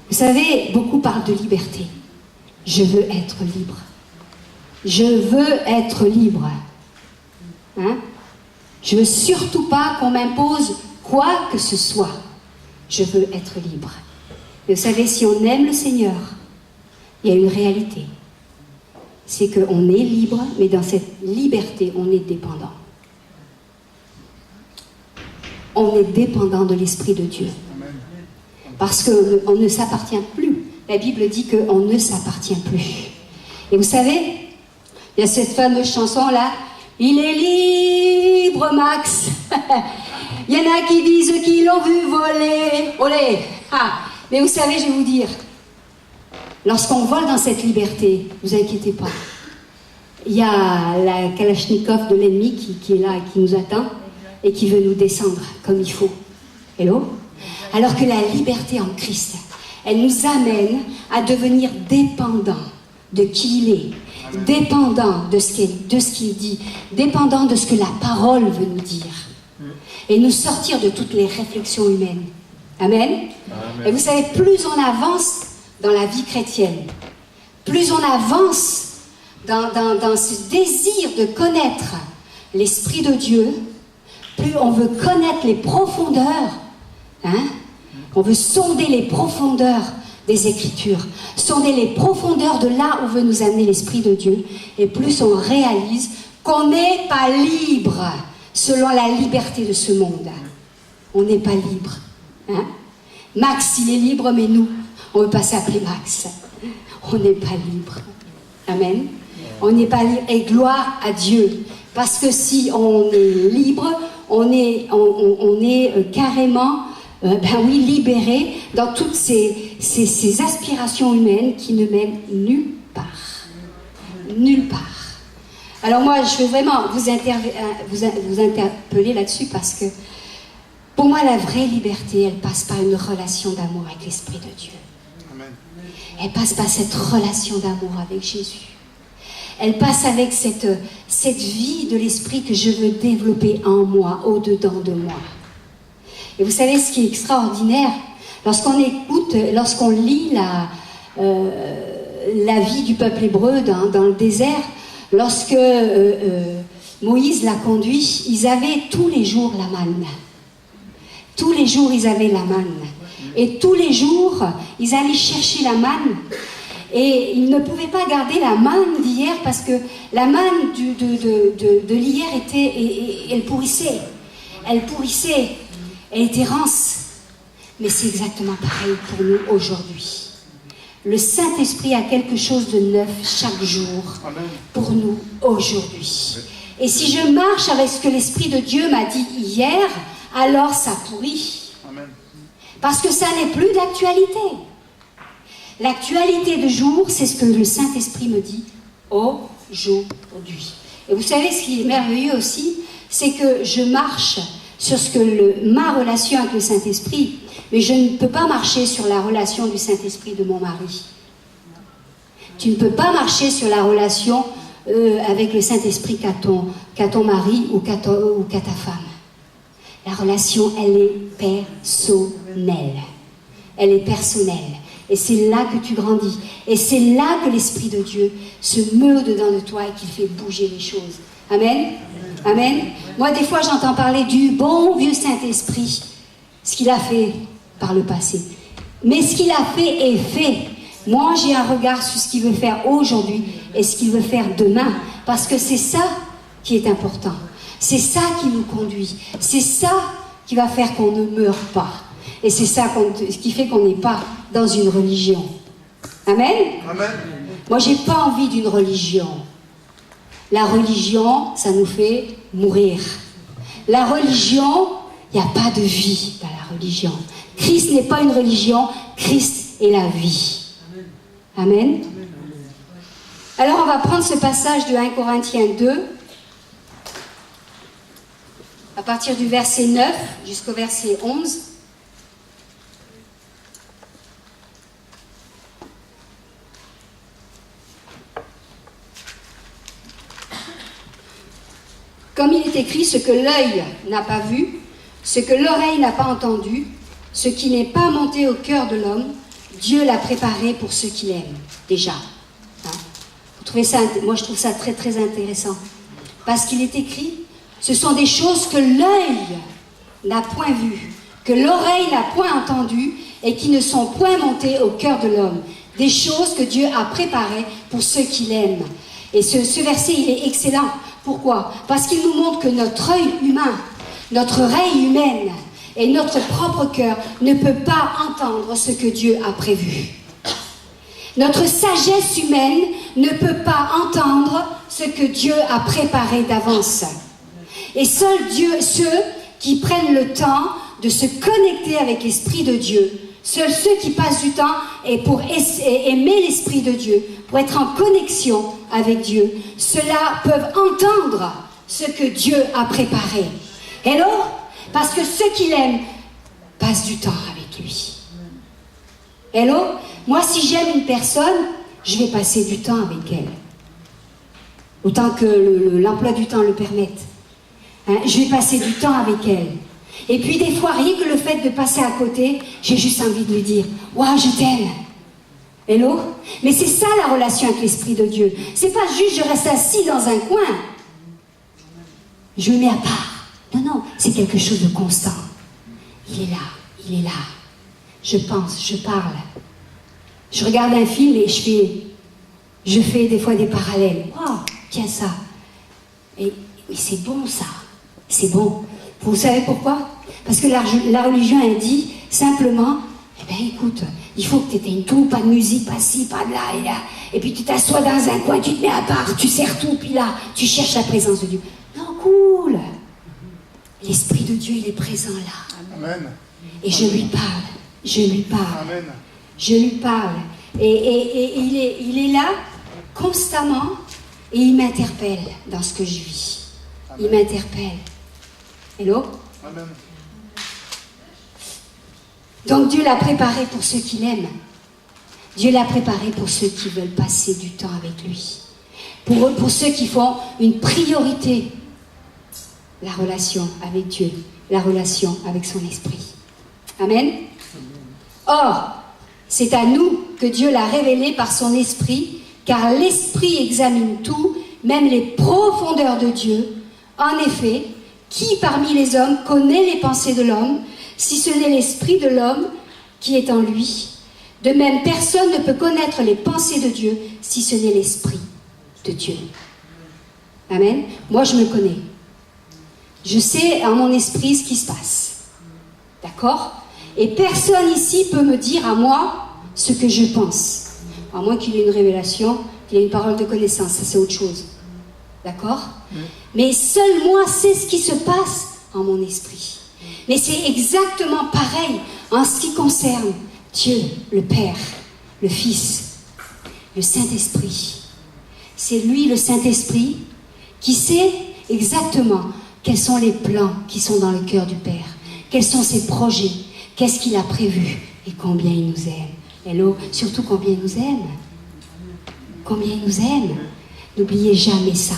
Vous savez, beaucoup parlent de liberté. Je veux être libre. Je veux être libre. Hein? Je veux surtout pas qu'on m'impose quoi que ce soit. Je veux être libre. Et vous savez, si on aime le Seigneur, il y a une réalité. C'est qu'on est libre, mais dans cette liberté, on est dépendant. On est dépendant de l'Esprit de Dieu. Parce qu'on ne s'appartient plus. La Bible dit qu'on ne s'appartient plus. Et vous savez, il y a cette fameuse chanson-là, « Il est libre, Max !» Il y en a qui disent qu'ils l'ont vu voler. Olé! Ah. Mais vous savez, je vais vous dire, lorsqu'on vole dans cette liberté, ne vous inquiétez pas. Il y a la Kalachnikov de l'ennemi qui est là et qui nous attend et qui veut nous descendre comme il faut. Hello? Alors que la liberté en Christ, elle nous amène à devenir dépendants de qui il est, dépendants de ce qu'il dit, dépendants de ce que la parole veut nous dire, et nous sortir de toutes les réflexions humaines. Amen. Amen. Et vous savez, plus on avance dans la vie chrétienne, plus on avance dans ce désir de connaître l'Esprit de Dieu, plus on veut connaître les profondeurs, hein? On veut sonder les profondeurs des Écritures, sonder les profondeurs de là où veut nous amener l'Esprit de Dieu, et plus on réalise qu'on n'est pas libre selon la liberté de ce monde. On n'est pas libre. Hein? Max, il est libre, mais nous, on ne veut pas s'appeler Max. On n'est pas libre. Amen. On n'est pas libre. Et gloire à Dieu. Parce que si on est libre, on est carrément, libéré dans toutes ces aspirations humaines qui ne mènent nulle part. Nulle part. Alors moi, je veux vraiment vous interpeller là-dessus parce que pour moi, la vraie liberté, elle passe par une relation d'amour avec l'Esprit de Dieu. Amen. Elle passe par cette relation d'amour avec Jésus. Elle passe avec cette vie de l'Esprit que je veux développer en moi, au-dedans de moi. Et vous savez ce qui est extraordinaire, lorsqu'on écoute, lorsqu'on lit la vie du peuple hébreu dans le désert, lorsque Moïse l'a conduit, ils avaient tous les jours la manne. Tous les jours, ils avaient la manne. Et tous les jours, ils allaient chercher la manne. Et ils ne pouvaient pas garder la manne d'hier parce que la manne de l'hier elle pourrissait. Elle pourrissait. Elle était rance. Mais c'est exactement pareil pour nous aujourd'hui. Le Saint-Esprit a quelque chose de neuf chaque jour pour nous aujourd'hui. Et si je marche avec ce que l'Esprit de Dieu m'a dit hier, alors ça pourrit. Amen. Parce que ça n'est plus d'actualité. L'actualité de jour, c'est ce que le Saint-Esprit me dit aujourd'hui. Et vous savez ce qui est merveilleux aussi, c'est que je marche sur ma relation avec le Saint-Esprit, mais je ne peux pas marcher sur la relation du Saint-Esprit de mon mari. Tu ne peux pas marcher sur la relation avec le Saint-Esprit qu'a ton mari ou qu'a ta femme. La relation, elle est personnelle. Elle est personnelle. Et c'est là que tu grandis. Et c'est là que l'Esprit de Dieu se meut dedans de toi et qu'il fait bouger les choses. Amen. Amen. Moi, des fois, j'entends parler du bon vieux Saint-Esprit. Ce qu'il a fait par le passé. Mais ce qu'il a fait est fait. Moi, j'ai un regard sur ce qu'il veut faire aujourd'hui et ce qu'il veut faire demain. Parce que c'est ça qui est important. C'est ça qui nous conduit. C'est ça qui va faire qu'on ne meurt pas. Et c'est ça qui fait qu'on n'est pas dans une religion. Amen. Amen. Moi, j'ai pas envie d'une religion. La religion, ça nous fait mourir. La religion, il n'y a pas de vie dans la religion. Christ n'est pas une religion, Christ est la vie. Amen. Alors, on va prendre ce passage de 1 Corinthiens 2, à partir du verset 9 jusqu'au verset 11. Comme il est écrit, ce que l'œil n'a pas vu, ce que l'oreille n'a pas entendu, ce qui n'est pas monté au cœur de l'homme, Dieu l'a préparé pour ceux qui l'aiment, déjà. Hein? Vous trouvez ça, moi je trouve ça très très intéressant. Parce qu'il est écrit, ce sont des choses que l'œil n'a point vues, que l'oreille n'a point entendues et qui ne sont point montées au cœur de l'homme. Des choses que Dieu a préparées pour ceux qui l'aiment. Et ce verset, il est excellent. Pourquoi? Parce qu'il nous montre que notre œil humain, notre oreille humaine et notre propre cœur ne peut pas entendre ce que Dieu a prévu. Notre sagesse humaine ne peut pas entendre ce que Dieu a préparé d'avance. Et seuls ceux qui prennent le temps de se connecter avec l'Esprit de Dieu, seuls ceux qui passent du temps et pour aimer l'Esprit de Dieu, pour être en connexion avec Dieu, ceux-là peuvent entendre ce que Dieu a préparé. Hello? Parce que ceux qui l'aiment passent du temps avec lui. Hello? Moi, si j'aime une personne, je vais passer du temps avec elle. Autant que l'emploi du temps le permette. Hein? Je vais passer du temps avec elle. Et puis des fois, rien que le fait de passer à côté, j'ai juste envie de lui dire « Waouh, je t'aime !» Hello? Mais c'est ça la relation avec l'Esprit de Dieu. C'est pas juste je reste assis dans un coin. Je me mets à part. Non, c'est quelque chose de constant. Il est là. Je pense, je parle. Je regarde un film et je fais des fois des parallèles. Waouh, tiens ça. Et c'est bon ça. C'est bon. Vous savez pourquoi? Parce que la religion, elle dit simplement, eh bien écoute, il faut que tu aies une troupe, pas de musique, pas ci, pas de là et là. Et puis tu t'assois dans un coin, tu te mets à part, tu serres tout, puis là, tu cherches la présence de Dieu. Non, cool. L'Esprit de Dieu, il est présent là. Amen. Et je lui parle. Amen. Je lui parle. Et il est là constamment et il m'interpelle dans ce que je vis. Amen. Il m'interpelle. Hello? Amen. Donc Dieu l'a préparé pour ceux qui l'aiment. Dieu l'a préparé pour ceux qui veulent passer du temps avec lui. Pour ceux qui font une priorité, la relation avec Dieu, la relation avec son esprit. Amen. Or, c'est à nous que Dieu l'a révélé par son esprit, car l'esprit examine tout, même les profondeurs de Dieu. En effet, qui parmi les hommes connaît les pensées de l'homme, si ce n'est l'esprit de l'homme qui est en lui? De même, personne ne peut connaître les pensées de Dieu si ce n'est l'esprit de Dieu. Amen. Moi, je me connais. Je sais en mon esprit ce qui se passe. D'accord? Et personne ici peut me dire à moi ce que je pense. À moins qu'il y ait une révélation, qu'il y ait une parole de connaissance. Ça, c'est autre chose. D'accord? Mais seul moi sais ce qui se passe en mon esprit. Mais c'est exactement pareil en ce qui concerne Dieu, le Père, le Fils, le Saint-Esprit. C'est lui, le Saint-Esprit, qui sait exactement quels sont les plans qui sont dans le cœur du Père, quels sont ses projets, qu'est-ce qu'il a prévu et combien il nous aime. Hello, surtout combien il nous aime. Combien il nous aime. N'oubliez jamais ça.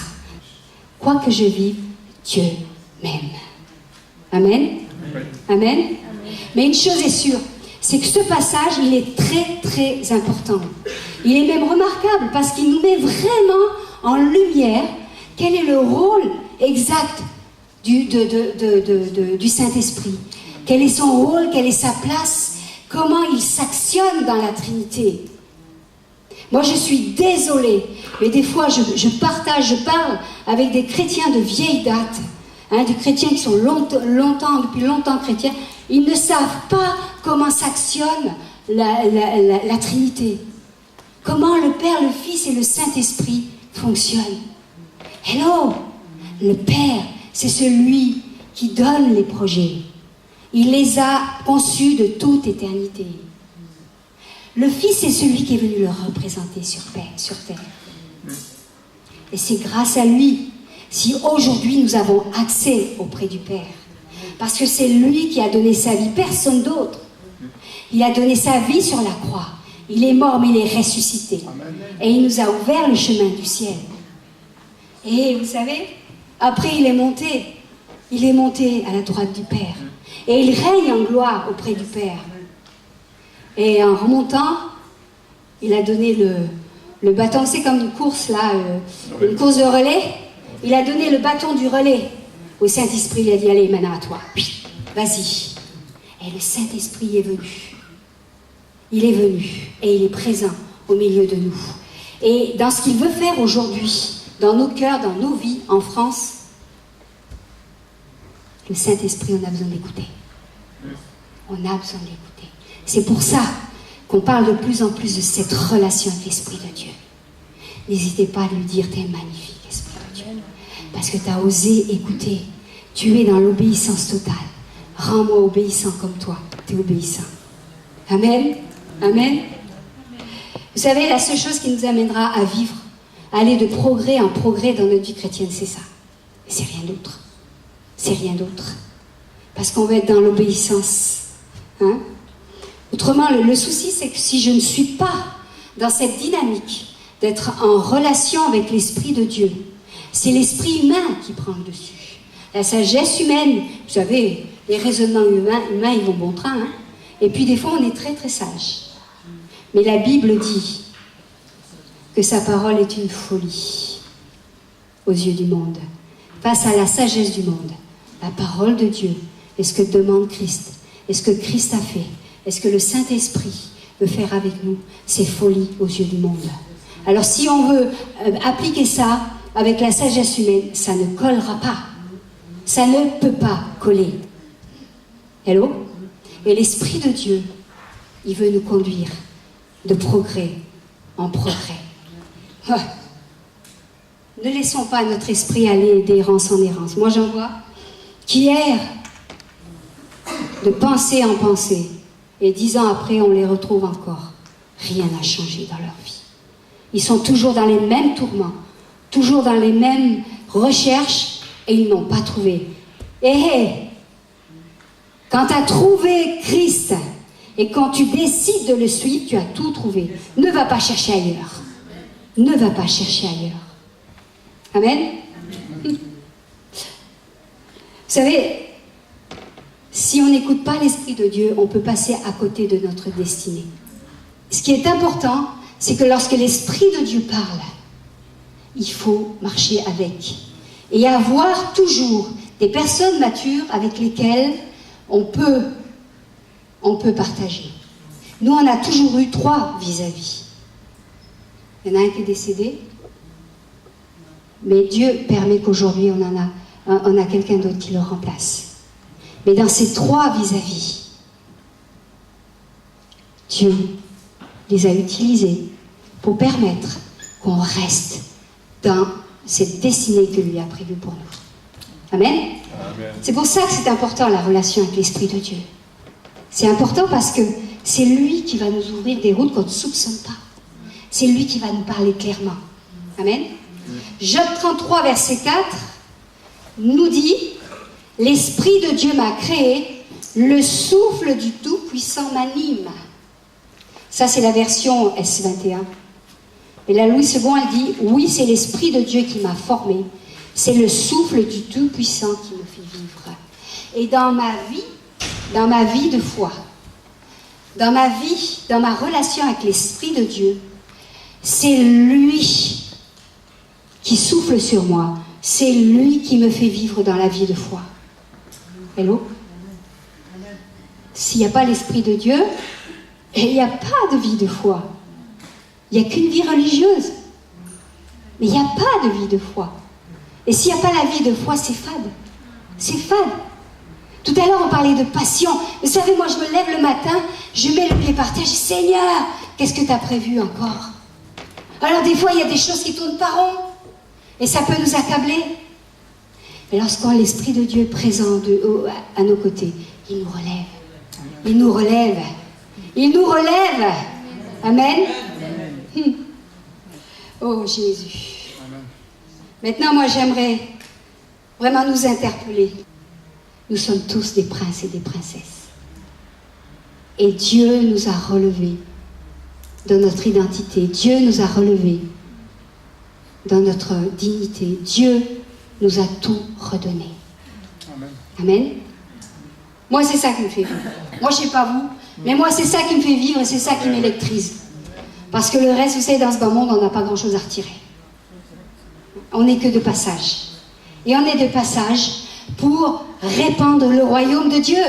Quoi que je vive, Dieu m'aime. Amen. Amen. Mais une chose est sûre, c'est que ce passage, il est très très important. Il est même remarquable parce qu'il nous met vraiment en lumière quel est le rôle exact du Saint-Esprit. Quel est son rôle, quelle est sa place, comment il s'actionne dans la Trinité. Moi, je suis désolée, mais des fois, je parle avec des chrétiens de vieille date, des chrétiens qui sont depuis longtemps chrétiens. Ils ne savent pas comment s'actionne la Trinité. Comment le Père, le Fils et le Saint-Esprit fonctionnent. Hello! Le Père, c'est celui qui donne les projets. Il les a conçus de toute éternité. Le Fils est celui qui est venu le représenter sur terre. Et c'est grâce à lui si aujourd'hui nous avons accès auprès du Père. Parce que c'est lui qui a donné sa vie, personne d'autre. Il a donné sa vie sur la croix. Il est mort, mais il est ressuscité. Et il nous a ouvert le chemin du ciel. Et vous savez, Après, il est monté à la droite du Père. Et il règne en gloire auprès du Père. Et en remontant, il a donné le bâton. C'est comme une course, là, une course de relais. Il a donné le bâton du relais au Saint-Esprit. Il a dit, allez, maintenant à toi. Vas-y. Et le Saint-Esprit est venu. Il est venu et il est présent au milieu de nous. Et dans ce qu'il veut faire aujourd'hui, dans nos cœurs, dans nos vies, en France, le Saint-Esprit, on a besoin d'écouter. On a besoin d'écouter. C'est pour ça qu'on parle de plus en plus de cette relation avec l'Esprit de Dieu. N'hésitez pas à lui dire, t'es magnifique, Esprit de Dieu. Parce que tu as osé écouter. Tu es dans l'obéissance totale. Rends-moi obéissant comme toi. Tu es obéissant. Amen. Amen. Vous savez, la seule chose qui nous amènera à vivre, à aller de progrès en progrès dans notre vie chrétienne, c'est ça. Et c'est rien d'autre. C'est rien d'autre. Parce qu'on va être dans l'obéissance. Hein? Autrement, le souci, c'est que si je ne suis pas dans cette dynamique d'être en relation avec l'Esprit de Dieu, c'est l'esprit humain qui prend le dessus. La sagesse humaine, vous savez, les raisonnements humains, ils vont bon train. Hein? Et puis des fois, on est très très sage. Mais la Bible dit que sa parole est une folie aux yeux du monde. Face à la sagesse du monde, la parole de Dieu, est ce que demande Christ, est ce que Christ a fait, est ce que le Saint-Esprit veut faire avec nous, c'est folie aux yeux du monde. Alors si on veut appliquer ça avec la sagesse humaine, ça ne collera pas. Ça ne peut pas coller. Hello? Et l'Esprit de Dieu, il veut nous conduire de progrès en progrès. Ouais. Ne laissons pas notre esprit aller d'errance en errance. Moi, j'en vois qui errent de pensée en pensée. Et 10 ans après, on les retrouve encore. Rien n'a changé dans leur vie. Ils sont toujours dans les mêmes tourments, toujours dans les mêmes recherches, et ils n'ont pas trouvé. Quand tu as trouvé Christ, et quand tu décides de le suivre, tu as tout trouvé. Ne va pas chercher ailleurs. Ne va pas chercher ailleurs. Amen. Vous savez, si on n'écoute pas l'Esprit de Dieu, on peut passer à côté de notre destinée. Ce qui est important, c'est que lorsque l'Esprit de Dieu parle, il faut marcher avec. Et avoir toujours des personnes matures avec lesquelles on peut partager. Nous, on a toujours eu 3 vis-à-vis. Il y en a un qui est décédé, mais Dieu permet qu'aujourd'hui, on a quelqu'un d'autre qui le remplace. Mais dans ces 3 vis-à-vis, Dieu les a utilisés pour permettre qu'on reste dans cette destinée que lui a prévue pour nous. Amen. Amen. C'est pour ça que c'est important, la relation avec l'Esprit de Dieu. C'est important parce que c'est lui qui va nous ouvrir des routes qu'on ne soupçonne pas. C'est lui qui va nous parler clairement. Amen. Job 33, verset 4, nous dit « L'Esprit de Dieu m'a créé, le souffle du Tout-Puissant m'anime. » Ça, c'est la version S21. Et la Louis II, elle dit « Oui, c'est l'Esprit de Dieu qui m'a formé. C'est le souffle du Tout-Puissant qui me fait vivre. » Et dans ma vie de foi, dans ma relation avec l'Esprit de Dieu, c'est lui qui souffle sur moi. C'est lui qui me fait vivre dans la vie de foi. Hello? S'il n'y a pas l'Esprit de Dieu, il n'y a pas de vie de foi. Il n'y a qu'une vie religieuse. Mais il n'y a pas de vie de foi. Et s'il n'y a pas la vie de foi, c'est fade. C'est fade. Tout à l'heure, on parlait de passion. Vous savez, moi, je me lève le matin, je mets le pied par terre, je dis, Seigneur, qu'est-ce que tu as prévu encore? Alors, des fois, il y a des choses qui tournent pas rond. Et ça peut nous accabler. Mais lorsqu'on l'Esprit de Dieu est présent à nos côtés, il nous relève. Il nous relève. Il nous relève. Amen. Amen. Oh, Jésus. Amen. Maintenant, moi, j'aimerais vraiment nous interpeller. Nous sommes tous des princes et des princesses. Et Dieu nous a relevés dans notre identité. Dieu nous a relevés dans notre dignité. Dieu nous a tout redonné. Amen. Amen. Moi, c'est ça qui me fait vivre. Moi, je ne sais pas vous, mais moi, c'est ça qui me fait vivre et c'est ça qui m'électrise. Parce que le reste, vous savez, dans ce bas monde, on n'a pas grand-chose à retirer. On n'est que de passage. Et on est de passage pour répandre le royaume de Dieu.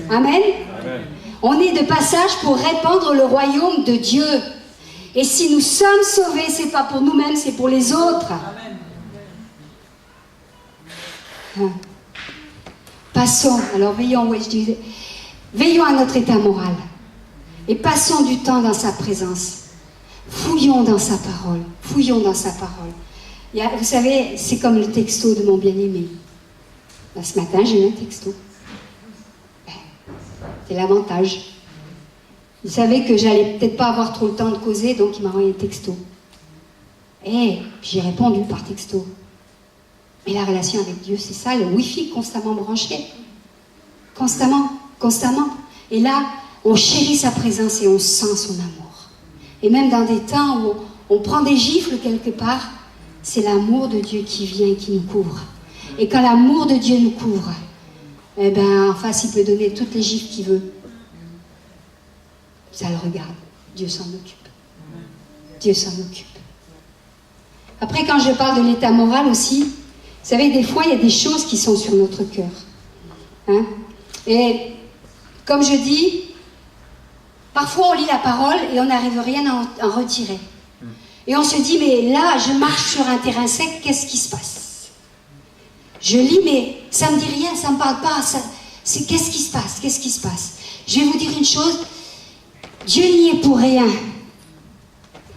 Amen. Amen. On est de passage pour répandre le royaume de Dieu. Et si nous sommes sauvés, ce n'est pas pour nous-mêmes, c'est pour les autres. Hein. Passons, alors veillons, oui, je disais, veillons à notre état moral. Et passons du temps dans sa présence. Fouillons dans sa parole. Fouillons dans sa parole. Vous savez, c'est comme le texto de mon bien-aimé. Là, ce matin, j'ai eu un texto. C'est l'avantage. Il savait que j'allais peut-être pas avoir trop le temps de causer, donc il m'a envoyé un texto. Et j'ai répondu par texto. Mais la relation avec Dieu, c'est ça, le Wi-Fi constamment branché. Constamment, constamment. Et là, on chérit sa présence et on sent son amour. Et même dans des temps où on prend des gifles quelque part, c'est l'amour de Dieu qui vient et qui nous couvre. Et quand l'amour de Dieu nous couvre, eh bien, en face, il peut donner toutes les gifles qu'il veut. Ça le regarde. Dieu s'en occupe. Dieu s'en occupe. Après, quand je parle de l'état moral aussi, vous savez, des fois, il y a des choses qui sont sur notre cœur. Hein? Et comme je dis, parfois on lit la parole et on n'arrive rien à en retirer. Et on se dit, mais là, je marche sur un terrain sec, qu'est-ce qui se passe? Je lis, mais ça ne me dit rien, ça ne me parle pas. Qu'est-ce qui se passe? Qu'est-ce qui se passe? Je vais vous dire une chose, Dieu n'y est pour rien.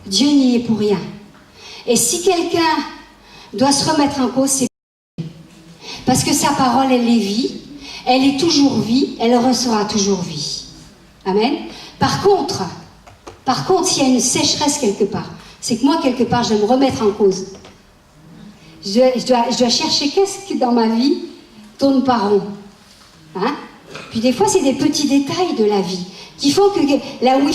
Dieu n'y est pour rien. Et si quelqu'un doit se remettre en cause, c'est parce que sa parole, elle est vie, elle est toujours vie, elle restera toujours vie. Amen. Par contre, s'il y a une sécheresse quelque part, c'est que moi, quelque part, je dois me remettre en cause. Je dois chercher qu'est-ce qui, dans ma vie, tourne pas rond. Hein? Puis des fois, c'est des petits détails de la vie qui font que là où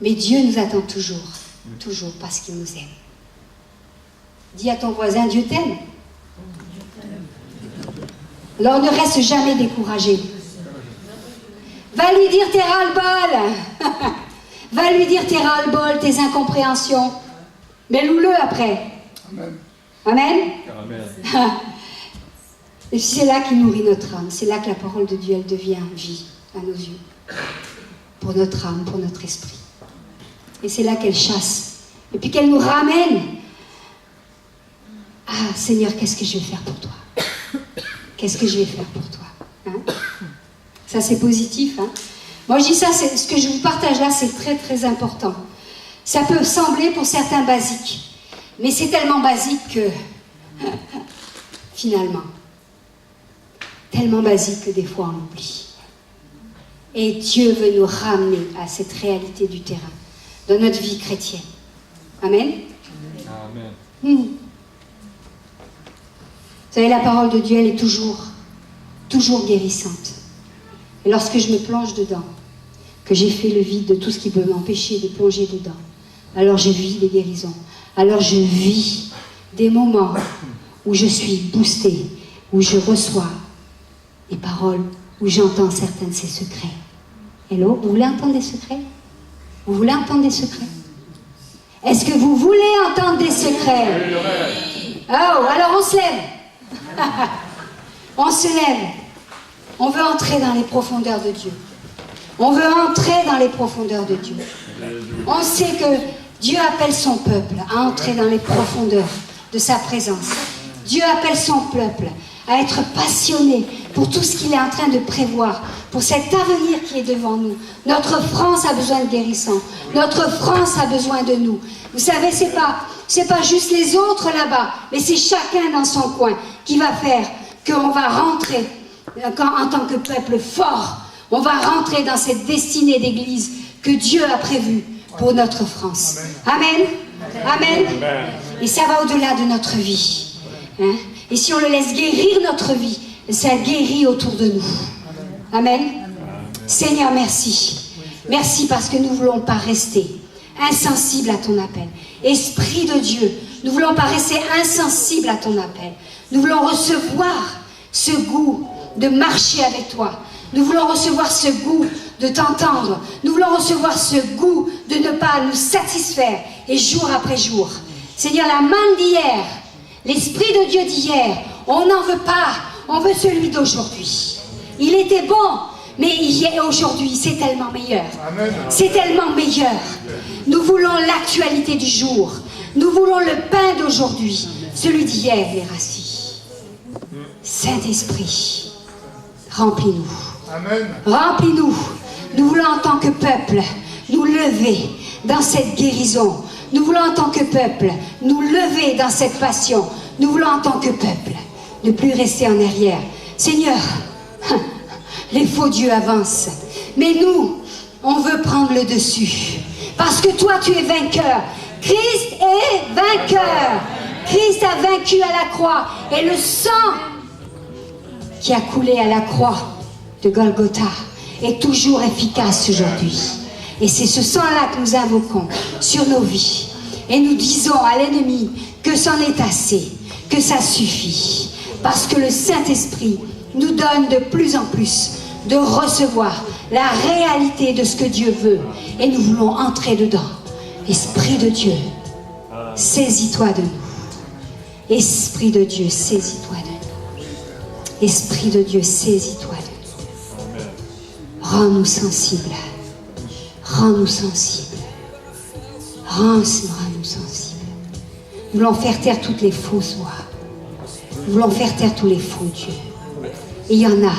Mais Dieu nous attend toujours, toujours parce qu'il nous aime. Dis à ton voisin, Dieu t'aime. Alors ne reste jamais découragé. Va lui dire tes ras-le-bol. Va lui dire tes ras-le-bol, tes incompréhensions. Mais loue-le après. Amen. Amen. Amen. Et c'est là qu'il nourrit notre âme. C'est là que la parole de Dieu, elle devient vie à nos yeux. Pour notre âme, pour notre esprit. Et c'est là qu'elle chasse. Et puis qu'elle nous ramène. Ah, Seigneur, qu'est-ce que je vais faire pour toi? Qu'est-ce que je vais faire pour toi? Hein? Ça, c'est positif. Hein? Moi, je dis ça, ce que je vous partage là, c'est très, très important. Ça peut sembler pour certains basique. Mais c'est tellement basique que, finalement, tellement basique que des fois on oublie. Et Dieu veut nous ramener à cette réalité du terrain, dans notre vie chrétienne. Amen. Amen. Vous savez, la parole de Dieu, elle est toujours guérissante. Et lorsque je me plonge dedans, que j'ai fait le vide de tout ce qui peut m'empêcher de plonger dedans, alors je vis des guérisons. Alors je vis des moments où je suis boostée, où je reçois des paroles, où j'entends certains de ces secrets. Hello, vous voulez entendre des secrets? Vous voulez entendre des secrets? Est-ce que vous voulez entendre des secrets? Oh, alors on se lève. On se lève. On veut entrer dans les profondeurs de Dieu. On veut entrer dans les profondeurs de Dieu. On sait que Dieu appelle son peuple à entrer dans les profondeurs de sa présence. Dieu appelle son peuple à être passionné pour tout ce qu'il est en train de prévoir, pour cet avenir qui est devant nous. Notre France a besoin de guérison. Notre France a besoin de nous. Vous savez, c'est pas juste les autres là-bas, mais c'est chacun dans son coin qui va faire qu'on va rentrer en tant que peuple fort. On va rentrer dans cette destinée d'église que Dieu a prévue pour notre France. Amen. Amen. Amen. Et ça va au-delà de notre vie. Hein? Et si on le laisse guérir notre vie, ça guérit autour de nous. Amen. Amen. Seigneur, merci. Merci parce que nous ne voulons pas rester insensibles à ton appel. Esprit de Dieu, nous ne voulons pas rester insensibles à ton appel. Nous voulons recevoir ce goût de marcher avec toi. Nous voulons recevoir ce goût de t'entendre. Nous voulons recevoir ce goût de ne pas nous satisfaire et jour après jour. Seigneur, la manne d'hier, l'Esprit de Dieu d'hier, on n'en veut pas. On veut celui d'aujourd'hui. Il était bon, mais aujourd'hui, c'est tellement meilleur. C'est tellement meilleur. Nous voulons l'actualité du jour. Nous voulons le pain d'aujourd'hui. Celui d'hier est rassis. Saint-Esprit, remplis-nous. Remplis-nous. Nous voulons en tant que peuple nous lever dans cette guérison. Nous voulons en tant que peuple nous lever dans cette passion. Nous voulons en tant que peuple ne plus rester en arrière. Seigneur, les faux dieux avancent. Mais nous, on veut prendre le dessus. Parce que toi, tu es vainqueur. Christ est vainqueur. Christ a vaincu à la croix. Et le sang qui a coulé à la croix de Golgotha est toujours efficace aujourd'hui. Et c'est ce sang-là que nous invoquons sur nos vies. Et nous disons à l'ennemi que c'en est assez, que ça suffit. Parce que le Saint-Esprit nous donne de plus en plus de recevoir la réalité de ce que Dieu veut. Et nous voulons entrer dedans. Esprit de Dieu, saisis-toi de nous. Esprit de Dieu, saisis-toi de nous. Esprit de Dieu, saisis-toi de nous. Rends-nous sensibles. Rends-nous sensibles. Rends-nous sensibles. Nous voulons faire taire toutes les fausses voix. Nous voulons faire taire tous les faux dieux. Et il y en a.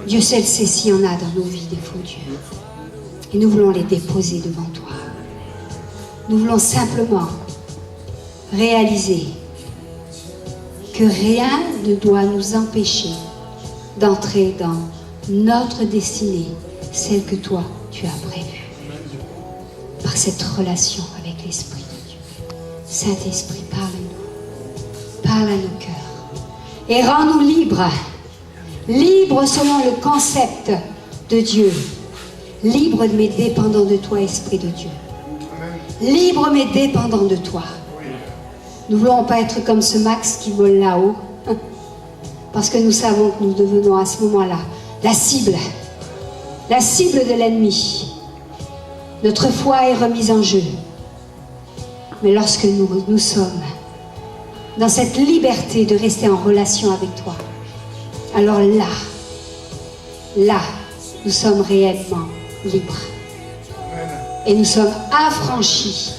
Dieu seul sait s'il y en a dans nos vies des faux dieux. Et nous voulons les déposer devant toi. Nous voulons simplement réaliser que rien ne doit nous empêcher d'entrer dans notre destinée, celle que toi, tu as prévue. Par cette relation avec l'Esprit de Dieu. Saint-Esprit, parle-nous. Parle à nos cœurs. Et rends-nous libres. Libres selon le concept de Dieu. Libre mes dépendants de toi, Esprit de Dieu. Libre mes dépendants de toi. Nous ne voulons pas être comme ce Max qui vole là-haut, parce que nous savons que nous devenons à ce moment-là la cible de l'ennemi. Notre foi est remise en jeu. Mais lorsque nous sommes dans cette liberté de rester en relation avec toi, alors là, nous sommes réellement libres. Et nous sommes affranchis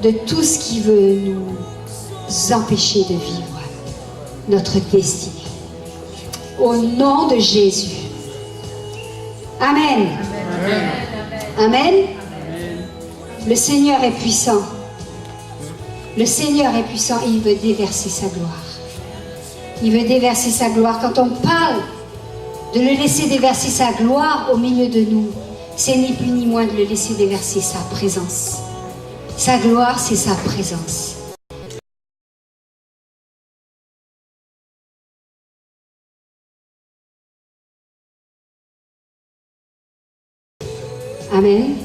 de tout ce qui veut nous empêcher de vivre notre destinée. Au nom de Jésus. Amen. Amen. Le Seigneur est puissant. Le Seigneur est puissant et il veut déverser sa gloire. Il veut déverser sa gloire. Quand on parle de le laisser déverser sa gloire au milieu de nous, c'est ni plus ni moins de le laisser déverser sa présence. Sa gloire, c'est sa présence. Amen.